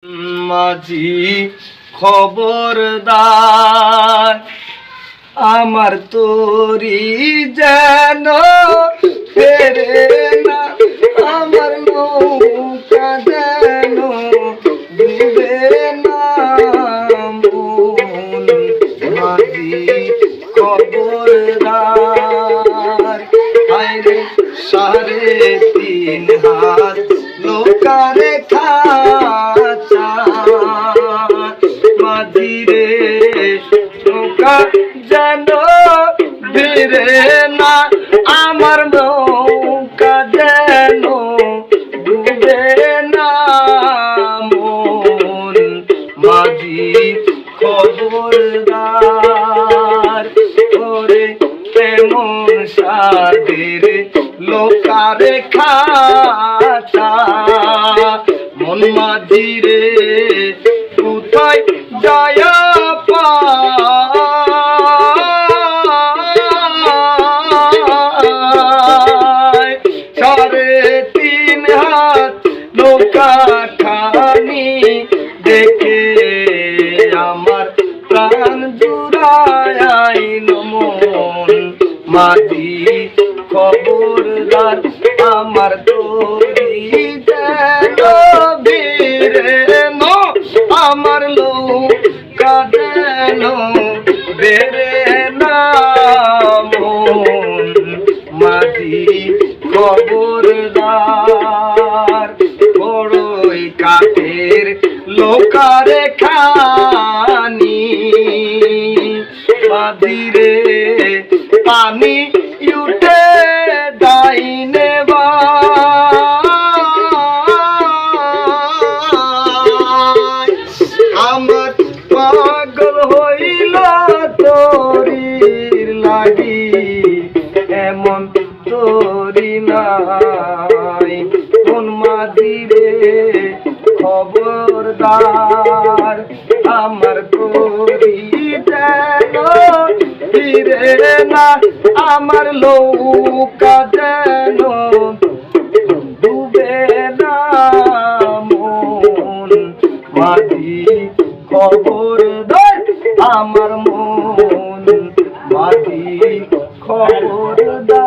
মাঝি খবরদার, আমার তোরি যেন ফেরে না, আমার নৌকা যেন ডুবে না। মন মাঝি খবরদার, আইরে 3.5 হাত নৌকারে খাচা। মাঝি রে নৌকা যেন ভিড়ে না, আমার নৌকা যেন ডুবে না। মন মাঝি খবরদার, ওরে কেমন সাদের লোকারে খাচা। মন মাঝি রে কোথায় যায় পায়, 3.5 হাত নৌকা খানি দেখে আমার প্রাণ জুড়ায়। মন মাঝি খবরদার, আমার তোরি যেন ভিড়ে না, আমার নৌকা যেন বেড়ে না। মন মাঝি খবরদার, বড়ই কাঠের লোকারে খানি। মাঝি রে পানি উঠে ডাইনে বাই, আমার পাগল হইল তোরির লাগি, এমন তোরি নাই। কোন মাঝি রে খবরদার, আমার তোরি যেন ফিরে না, আমার নৌকা যেন ডুবে না। মন মাঝি খবরদার, আমার মন মাঝি খবরদার।